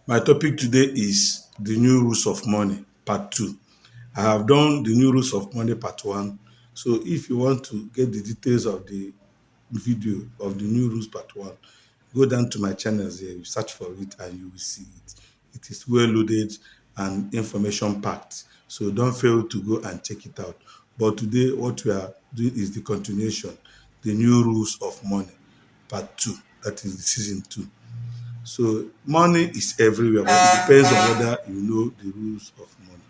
My topic today is the new rules of money, part two. I have done the new rules of money, part one. So if you want to get the details of the video of the new rules, part one, go down to my channels here, you search for it, and you will see it. It is well loaded and information packed. So don't fail to go and check it out. But today, what we are doing is the continuation, the new rules of money, part two. That is the season two. So money is everywhere, but it depends on whether you know the rules of money.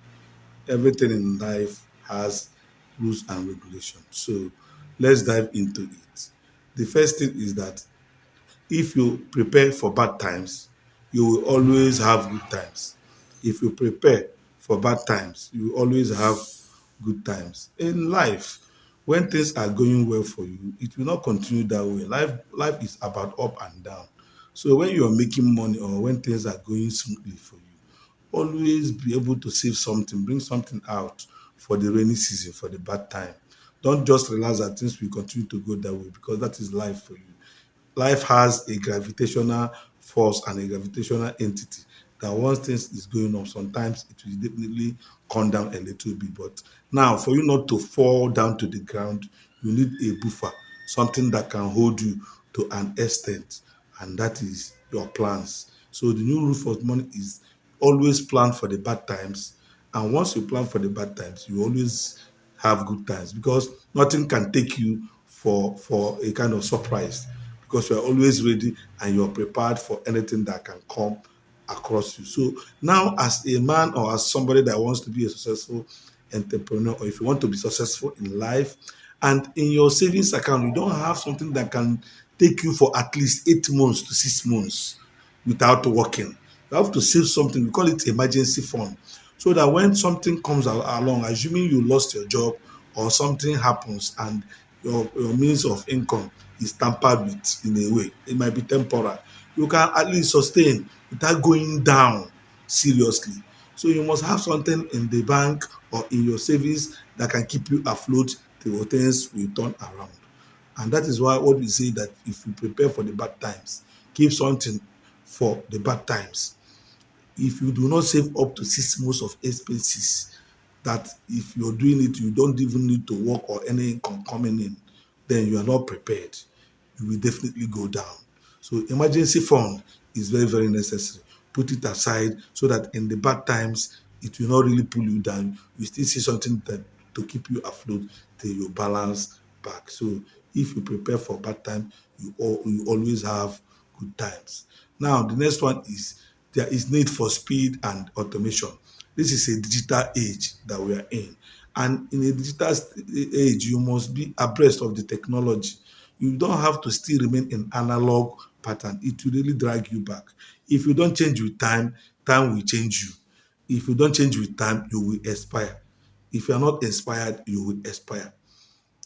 Everything in life has rules and regulations. So let's dive into it. The first thing is that if you prepare for bad times, you will always have good times. If you prepare for bad times, you will always have good times. In life, when things are going well for you, it will not continue that way. Life is about up and down. So when you are making money or when things are going smoothly for you, always be able to save something, bring something out for the rainy season, for the bad time. Don't just realize that things will continue to go that way because that is life for you. Life has a gravitational force and a gravitational entity that once things is going up, sometimes it will definitely come down a little bit. But now, for you not to fall down to the ground, you need a buffer, something that can hold you to an extent, and that is your plans. So the new rule for money is always plan for the bad times, and once you plan for the bad times, you always have good times because nothing can take you for a kind of surprise because you are always ready and you're prepared for anything that can come across you. So now, as a man or as somebody that wants to be a successful entrepreneur, or if you want to be successful in life, and in your savings account, you don't have something that can take you for at least 8 months to 6 months without working. You have to save something. We call it emergency fund. So that when something comes along, assuming you lost your job or something happens and your means of income is tampered with in a way, it might be temporal. You can at least sustain without going down seriously. So you must have something in the bank or in your savings that can keep you afloat till things will turn around. And that is why what we say that if you prepare for the bad times, keep something for the bad times. If you do not save up to 6 months of expenses, that if you're doing it, you don't even need to work or any income coming in, then you are not prepared. You will definitely go down. So emergency fund is very, very necessary. Put it aside so that in the bad times, it will not really pull you down. You still see something that to keep you afloat till you balance back. So if you prepare for bad time, you always have good times. Now the next one is there is need for speed and automation. This is a digital age that we are in. And in a digital age, you must be abreast of the technology. You don't have to still remain in analog pattern. It will really drag you back. If you don't change with time, time will change you. If you don't change with time, you will expire. If you are not inspired, you will expire.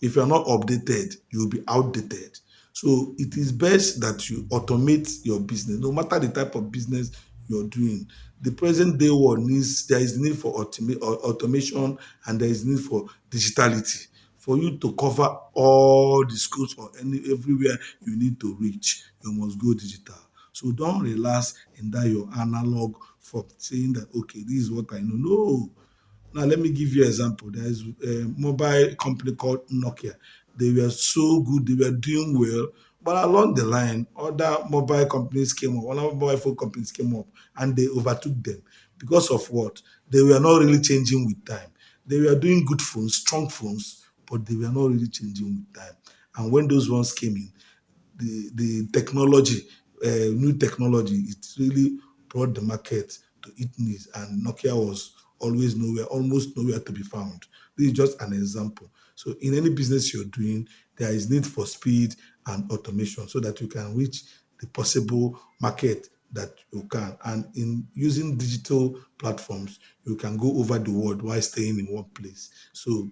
If you are not updated, you will be outdated. So it is best that you automate your business, no matter the type of business you're doing. The present day world needs there is need for automation and there is need for digitality for you to cover all the schools or everywhere you need to reach. You must go digital. So don't relax in that your analog for saying that okay, this is what I know. No, now, let me give you an example. There is a mobile company called Nokia. They were so good, they were doing well, but along the line, other mobile companies came up, other mobile phone companies came up, and they overtook them. Because of what? They were not really changing with time. They were doing good phones, strong phones, but they were not really changing with time. And when those ones came in, the technology, new technology, it really brought the market to its knees, and Nokia was always nowhere, almost nowhere to be found. This is just an example. So in any business you're doing, there is need for speed and automation so that you can reach the possible market that you can. And in using digital platforms, you can go over the world while staying in one place. So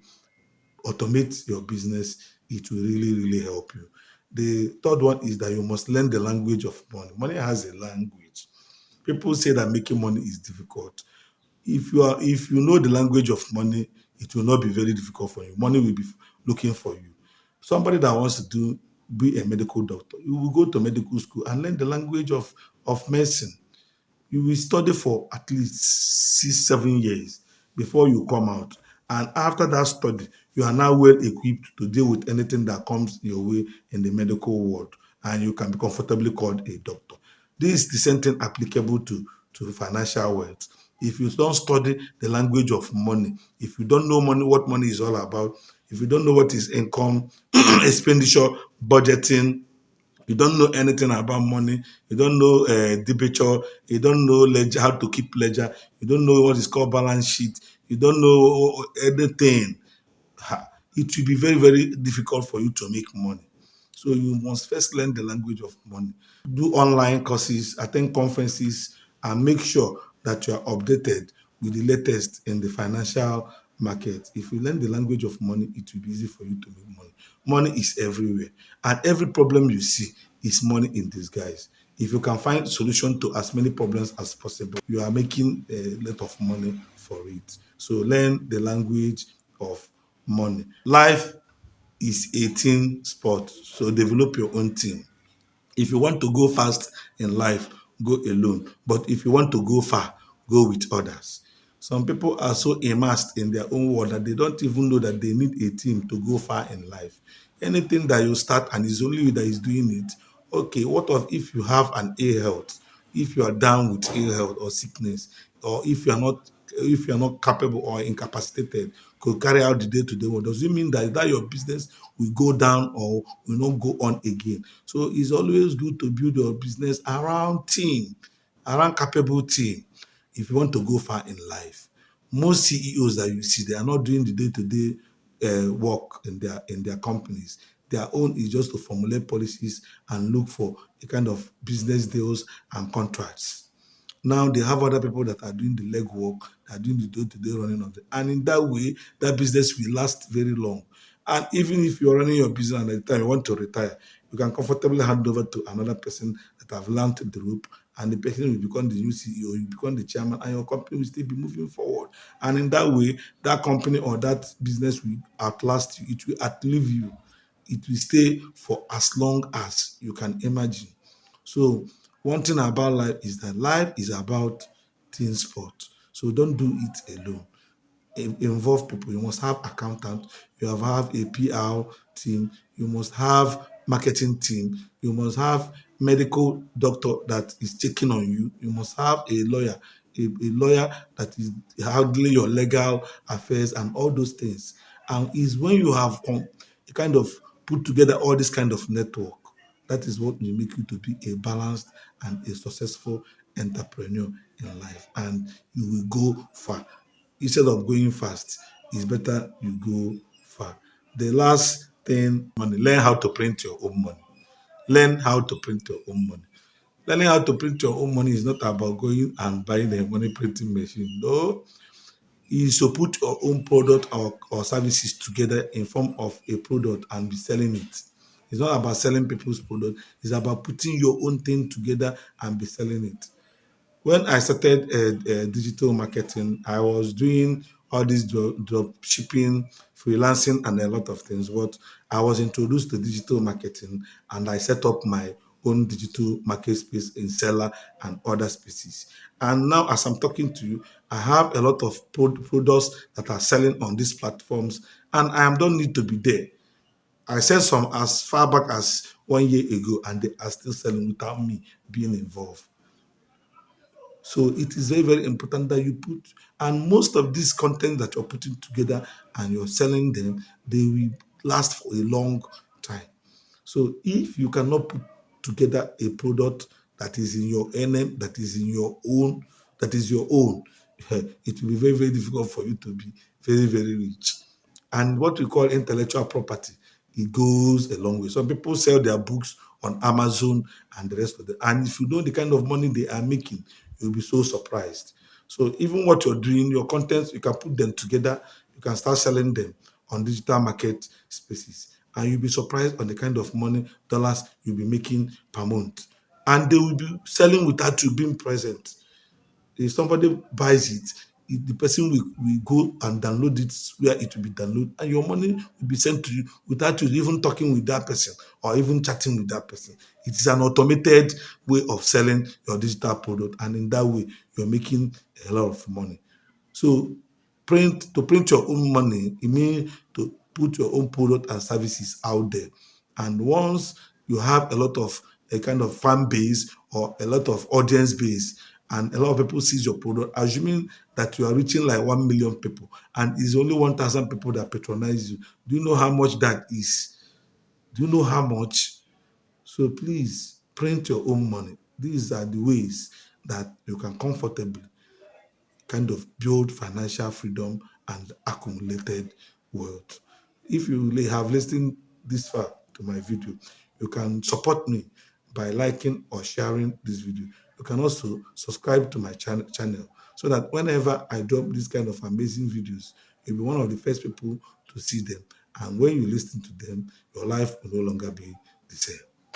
automate your business, it will really, really help you. The third one is that you must learn the language of money. Money has a language. People say that making money is difficult. If you know the language of money, it will not be very difficult for you. Money will be looking for you. Somebody that wants to be a medical doctor, you will go to medical school and learn the language of medicine. You will study for at least 6, 7 years before you come out. And after that study, you are now well equipped to deal with anything that comes your way in the medical world, and you can be comfortably called a doctor. This is the same thing applicable to financial wealth. If you don't study the language of money, if you don't know money, what money is all about, if you don't know what is income, expenditure, budgeting, you don't know anything about money, you don't know debenture, you don't know ledger, how to keep ledger, you don't know what is called balance sheet, you don't know anything, it will be very, very difficult for you to make money. So you must first learn the language of money. Do online courses, attend conferences, and make sure that you are updated with the latest in the financial market. If you learn the language of money, it will be easy for you to make money. Money is everywhere, and every problem you see is money in disguise. If you can find solution to as many problems as possible, you are making a lot of money for it. So learn the language of money. Life is a team sport, so develop your own team. If you want to go fast in life, go alone. But if you want to go far, go with others. Some people are so immersed in their own world that they don't even know that they need a team to go far in life. Anything that you start and it's only you that is doing it, okay, what of if you have an ill health? If you are down with ill health or sickness, or if you are not capable or incapacitated to carry out the day-to-day work, does it mean that your business will go down or will not go on again? So it's always good to build your business around team, around capable team, if you want to go far in life. Most CEOs that you see, they are not doing the day-to-day work in their companies. Their own is just to formulate policies and look for a kind of business deals and contracts. Now they have other people that are doing the legwork, that are doing the day-to-day running of it. And in that way, that business will last very long. And even if you're running your business and at the time you want to retire, you can comfortably hand over to another person that have learned the rope, and the person will become the new CEO, you become the chairman, and your company will still be moving forward. And in that way, that company or that business will outlast you, it will outlive you, it will stay for as long as you can imagine. So one thing about life is that life is about team sport. So don't do it alone. Involve people. You must have accountant. You have a PR team. You must have marketing team. You must have medical doctor that is checking on you. You must have a lawyer, a lawyer that is handling your legal affairs and all those things. And is when you have kind of put together all this kind of network, that is what will make you to be a balanced and a successful entrepreneur in life, and you will go far. Instead of going fast, it's better you go far. The last thing, money, learn how to print your own money. Learn how to print your own money. Learning how to print your own money is not about going and buying a money printing machine. No, is to put your own product or services together in form of a product and be selling it. It's not about selling people's product. It's about putting your own thing together and be selling it. When I started digital marketing, I was doing all this drop shipping, freelancing, and a lot of things. But I was introduced to digital marketing, and I set up my own digital market space in Seller and other spaces. And now, as I'm talking to you, I have a lot of products that are selling on these platforms, and I don't need to be there. I said some as far back as 1 year ago, and they are still selling without me being involved. So it is very, very important that you put, and most of these content that you're putting together and you're selling them, they will last for a long time. So if you cannot put together a product that is in your NM, that is in your own, that is your own, it will be very, very difficult for you to be very, very rich. And what we call intellectual property, it goes a long way. Some people sell their books on Amazon and the rest of the. And if you know the kind of money they are making, you'll be so surprised. So even what you're doing, your contents, you can put them together. You can start selling them on digital market spaces, and you'll be surprised on the kind of money dollars you'll be making per month. And they will be selling without you being present. If somebody buys it, the person will go and download it where it will be downloaded, and your money will be sent to you without you even talking with that person or even chatting with that person. It is an automated way of selling your digital product, and in that way, you're making a lot of money. So print your own money, it means to put your own product and services out there. And once you have a lot of a kind of fan base or a lot of audience base, and a lot of people sees your product, assuming that you are reaching like 1 million people and it's only 1,000 people that patronize you, do you know how much that is? Do you know how much? So please print your own money. These are the ways that you can comfortably kind of build financial freedom and accumulated wealth. If you have listened this far to my video, you can support me by liking or sharing this video. You can also subscribe to my channel so that whenever I drop this kind of amazing videos, you'll be one of the first people to see them. And when you listen to them, your life will no longer be the same.